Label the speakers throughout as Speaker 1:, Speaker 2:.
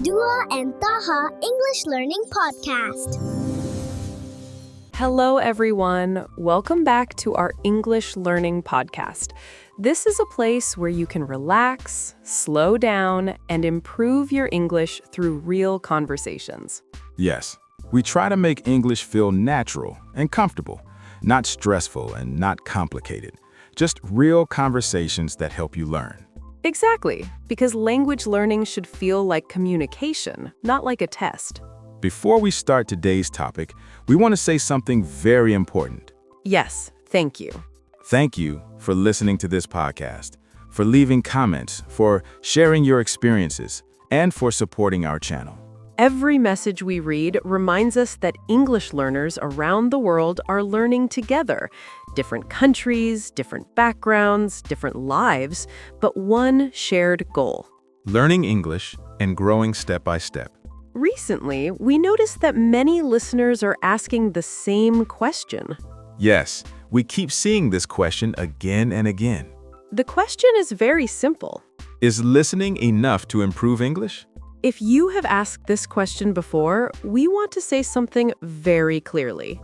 Speaker 1: Dua and Taha English Learning Podcast.
Speaker 2: Hello, everyone. Welcome back to our English Learning Podcast. This is a place where you can relax, slow down, and improve your English through real conversations.
Speaker 3: Yes, we try to make English feel natural and comfortable, not stressful and not complicated. Just real conversations that help you learn.
Speaker 2: Exactly, because language learning should feel like communication, not like a test.
Speaker 3: Before we start today's topic, we want to say something very important.
Speaker 2: Yes, thank you.
Speaker 3: Thank you for listening to this podcast, for leaving comments, for sharing your experiences, and for supporting our channel.
Speaker 2: Every message we read reminds us that English learners around the world are learning together. Different countries, different backgrounds, different lives, but one shared goal.
Speaker 3: Learning English and growing step by step.
Speaker 2: Recently, we noticed that many listeners are asking the same question.
Speaker 3: Yes, we keep seeing this question again and again.
Speaker 2: The question is very simple.
Speaker 3: Is listening enough to improve English?
Speaker 2: If you have asked this question before, we want to say something very clearly.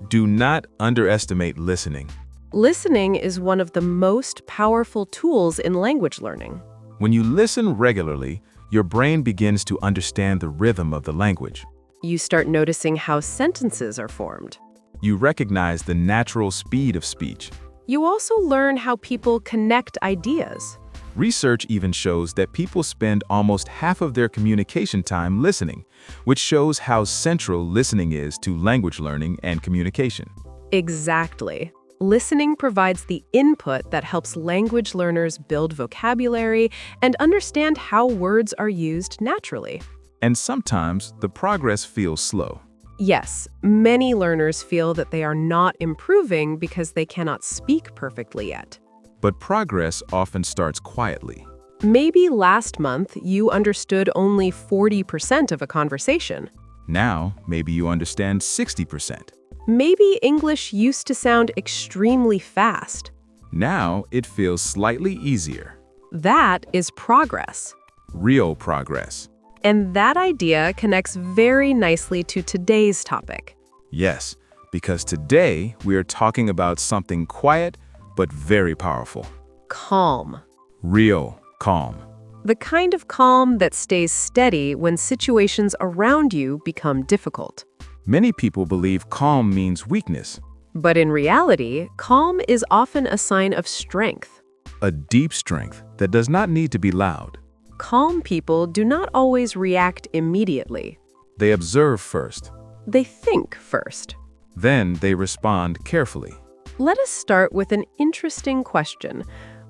Speaker 3: Do not underestimate listening.
Speaker 2: Listening is one of the most powerful tools in language learning.
Speaker 3: When you listen regularly, your brain begins to understand the rhythm of the language.
Speaker 2: You start noticing how sentences are formed.
Speaker 3: You recognize the natural speed of speech.
Speaker 2: You also learn how people connect ideas.
Speaker 3: Research even shows that people spend almost half of their communication time listening, which shows how central listening is to language learning and communication.
Speaker 2: Exactly. Listening provides the input that helps language learners build vocabulary and understand how words are used naturally.
Speaker 3: And sometimes the progress feels slow.
Speaker 2: Yes, many learners feel that they are not improving because they cannot speak perfectly yet.
Speaker 3: But progress often starts quietly.
Speaker 2: Maybe last month you understood only 40% of a conversation.
Speaker 3: Now, maybe you understand 60%.
Speaker 2: Maybe English used to sound extremely fast.
Speaker 3: Now, it feels slightly easier.
Speaker 2: That is progress.
Speaker 3: Real progress.
Speaker 2: And that idea connects very nicely to today's topic.
Speaker 3: Yes, because today we are talking about something quiet but very powerful.
Speaker 2: Calm.
Speaker 3: Real calm.
Speaker 2: The kind of calm that stays steady when situations around you become difficult.
Speaker 3: Many people believe calm means weakness.
Speaker 2: But in reality, calm is often a sign of strength.
Speaker 3: A deep strength that does not need to be loud.
Speaker 2: Calm people do not always react immediately.
Speaker 3: They observe first.
Speaker 2: They think first.
Speaker 3: Then they respond carefully.
Speaker 2: Let us start with an interesting question.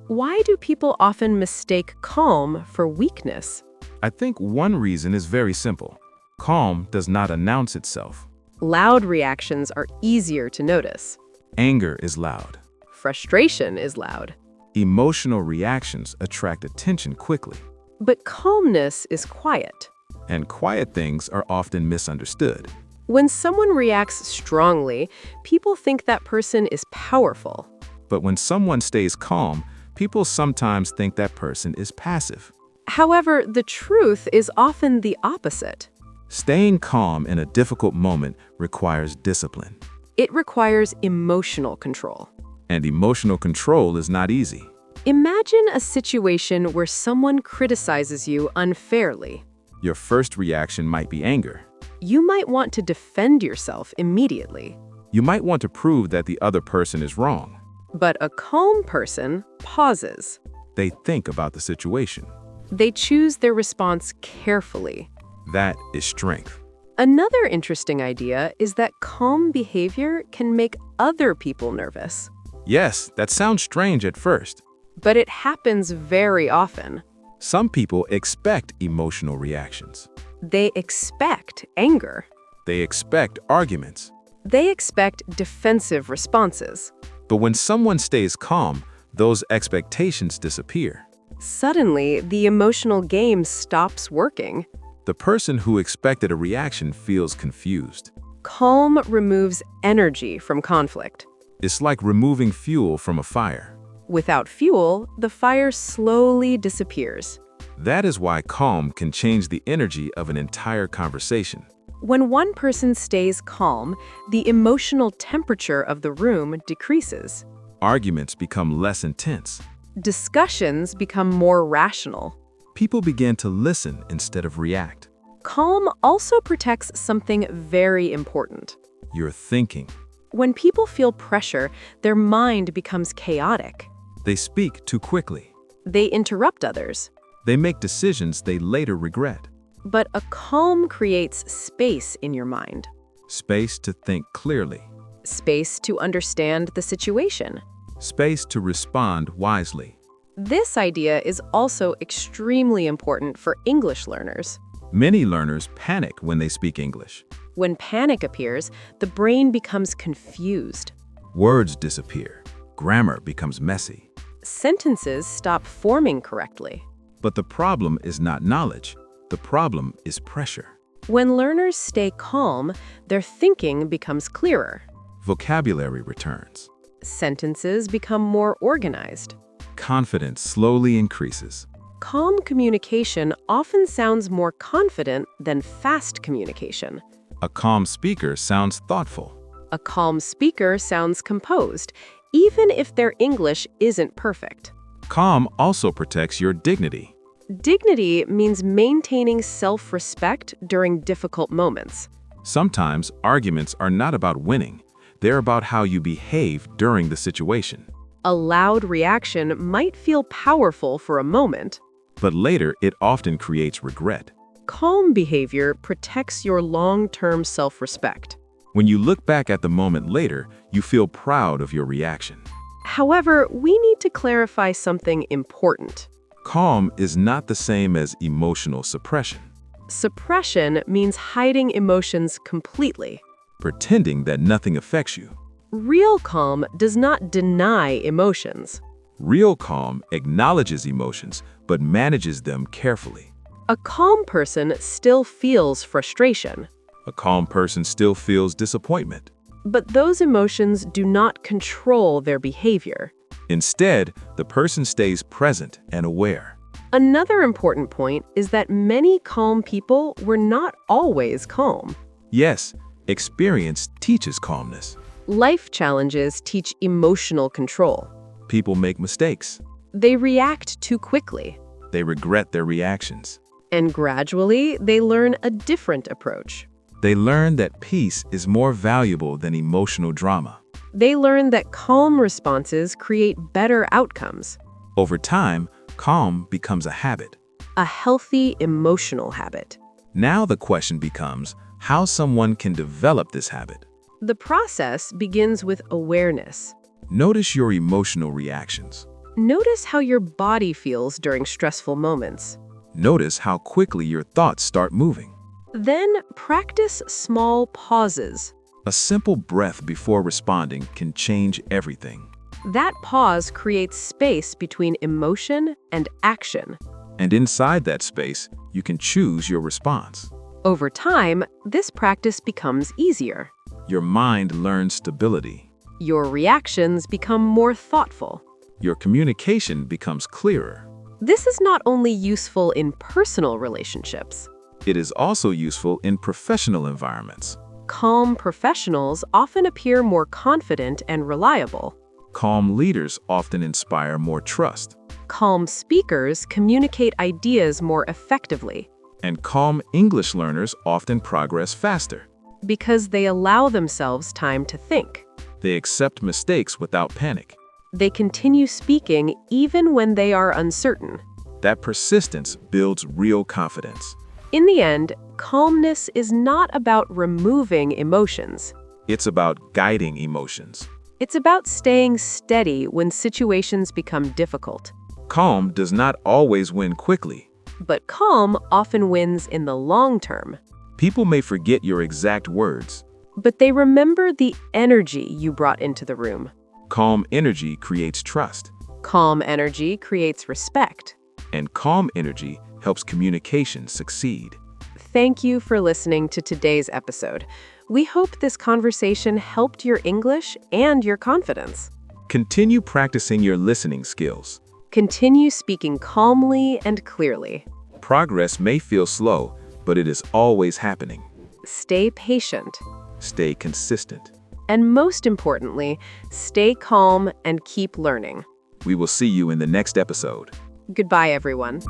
Speaker 2: Why do people often mistake calm for weakness?
Speaker 3: I think one reason is very simple. Calm does not announce itself.
Speaker 2: Loud reactions are easier to notice.
Speaker 3: Anger is loud.
Speaker 2: Frustration is loud.
Speaker 3: Emotional reactions attract attention quickly.
Speaker 2: But calmness is quiet.
Speaker 3: And quiet things are often misunderstood.
Speaker 2: When someone reacts strongly, people think that person is powerful.
Speaker 3: But when someone stays calm, people sometimes think that person is passive.
Speaker 2: However, the truth is often the opposite.
Speaker 3: Staying calm in a difficult moment requires discipline.
Speaker 2: It requires emotional control.
Speaker 3: And emotional control is not easy.
Speaker 2: Imagine a situation where someone criticizes you unfairly.
Speaker 3: Your first reaction might be anger.
Speaker 2: You might want to defend yourself immediately.
Speaker 3: You might want to prove that the other person is wrong.
Speaker 2: But a calm person pauses.
Speaker 3: They think about the situation.
Speaker 2: They choose their response carefully.
Speaker 3: That is strength.
Speaker 2: Another interesting idea is that calm behavior can make other people nervous.
Speaker 3: Yes, that sounds strange at first.
Speaker 2: But it happens very often.
Speaker 3: Some people expect emotional reactions.
Speaker 2: They expect anger.
Speaker 3: They expect arguments.
Speaker 2: They expect defensive responses.
Speaker 3: But when someone stays calm, those expectations disappear.
Speaker 2: Suddenly, the emotional game stops working.
Speaker 3: The person who expected a reaction feels confused.
Speaker 2: Calm removes energy from conflict.
Speaker 3: It's like removing fuel from a fire.
Speaker 2: Without fuel, the fire slowly disappears.
Speaker 3: That is why calm can change the energy of an entire conversation.
Speaker 2: When one person stays calm, the emotional temperature of the room decreases.
Speaker 3: Arguments become less intense.
Speaker 2: Discussions become more rational.
Speaker 3: People begin to listen instead of react.
Speaker 2: Calm also protects something very important.
Speaker 3: You're thinking.
Speaker 2: When people feel pressure, their mind becomes chaotic.
Speaker 3: They speak too quickly.
Speaker 2: They interrupt others.
Speaker 3: They make decisions they later regret.
Speaker 2: But a calm creates space in your mind.
Speaker 3: Space to think clearly.
Speaker 2: Space to understand the situation.
Speaker 3: Space to respond wisely.
Speaker 2: This idea is also extremely important for English learners.
Speaker 3: Many learners panic when they speak English.
Speaker 2: When panic appears, the brain becomes confused.
Speaker 3: Words disappear. Grammar becomes messy.
Speaker 2: Sentences stop forming correctly.
Speaker 3: But the problem is not knowledge. The problem is pressure.
Speaker 2: When learners stay calm, their thinking becomes clearer.
Speaker 3: Vocabulary returns.
Speaker 2: Sentences become more organized.
Speaker 3: Confidence slowly increases.
Speaker 2: Calm communication often sounds more confident than fast communication.
Speaker 3: A calm speaker sounds thoughtful.
Speaker 2: A calm speaker sounds composed, even if their English isn't perfect.
Speaker 3: Calm also protects your dignity.
Speaker 2: Dignity means maintaining self-respect during difficult moments.
Speaker 3: Sometimes arguments are not about winning. They're about how you behave during the situation.
Speaker 2: A loud reaction might feel powerful for a moment.
Speaker 3: But later, it often creates regret.
Speaker 2: Calm behavior protects your long-term self-respect.
Speaker 3: When you look back at the moment later, you feel proud of your reaction.
Speaker 2: However, we need to clarify something important.
Speaker 3: Calm is not the same as emotional suppression.
Speaker 2: Suppression means hiding emotions completely.
Speaker 3: Pretending that nothing affects you.
Speaker 2: Real calm does not deny emotions.
Speaker 3: Real calm acknowledges emotions, but manages them carefully.
Speaker 2: A calm person still feels frustration.
Speaker 3: A calm person still feels disappointment.
Speaker 2: But those emotions do not control their behavior.
Speaker 3: Instead, the person stays present and aware.
Speaker 2: Another important point is that many calm people were not always calm.
Speaker 3: Yes, experience teaches calmness.
Speaker 2: Life challenges teach emotional control.
Speaker 3: People make mistakes.
Speaker 2: They react too quickly.
Speaker 3: They regret their reactions.
Speaker 2: And gradually, they learn a different approach.
Speaker 3: They learn that peace is more valuable than emotional drama.
Speaker 2: They learn that calm responses create better outcomes.
Speaker 3: Over time, calm becomes a habit.
Speaker 2: A healthy emotional habit.
Speaker 3: Now the question becomes how someone can develop this habit.
Speaker 2: The process begins with awareness.
Speaker 3: Notice your emotional reactions.
Speaker 2: Notice how your body feels during stressful moments.
Speaker 3: Notice how quickly your thoughts start moving.
Speaker 2: Then practice small pauses.
Speaker 3: A simple breath before responding can change everything.
Speaker 2: That pause creates space between emotion and action.
Speaker 3: And inside that space, you can choose your response.
Speaker 2: Over time, this practice becomes easier.
Speaker 3: Your mind learns stability.
Speaker 2: Your reactions become more thoughtful.
Speaker 3: Your communication becomes clearer.
Speaker 2: This is not only useful in personal relationships.
Speaker 3: It is also useful in professional environments.
Speaker 2: Calm professionals often appear more confident and reliable.
Speaker 3: Calm leaders often inspire more trust.
Speaker 2: Calm speakers communicate ideas more effectively.
Speaker 3: And calm English learners often progress faster.
Speaker 2: Because they allow themselves time to think.
Speaker 3: They accept mistakes without panic.
Speaker 2: They continue speaking even when they are uncertain.
Speaker 3: That persistence builds real confidence.
Speaker 2: In the end, calmness is not about removing emotions.
Speaker 3: It's about guiding emotions.
Speaker 2: It's about staying steady when situations become difficult.
Speaker 3: Calm does not always win quickly.
Speaker 2: But calm often wins in the long term.
Speaker 3: People may forget your exact words.
Speaker 2: But they remember the energy you brought into the room.
Speaker 3: Calm energy creates trust.
Speaker 2: Calm energy creates respect.
Speaker 3: And calm energy helps communication succeed.
Speaker 2: Thank you for listening to today's episode. We hope this conversation helped your English and your confidence.
Speaker 3: Continue practicing your listening skills.
Speaker 2: Continue speaking calmly and clearly.
Speaker 3: Progress may feel slow, but it is always happening.
Speaker 2: Stay patient.
Speaker 3: Stay consistent.
Speaker 2: And most importantly, stay calm and keep learning.
Speaker 3: We will see you in the next episode.
Speaker 2: Goodbye, everyone.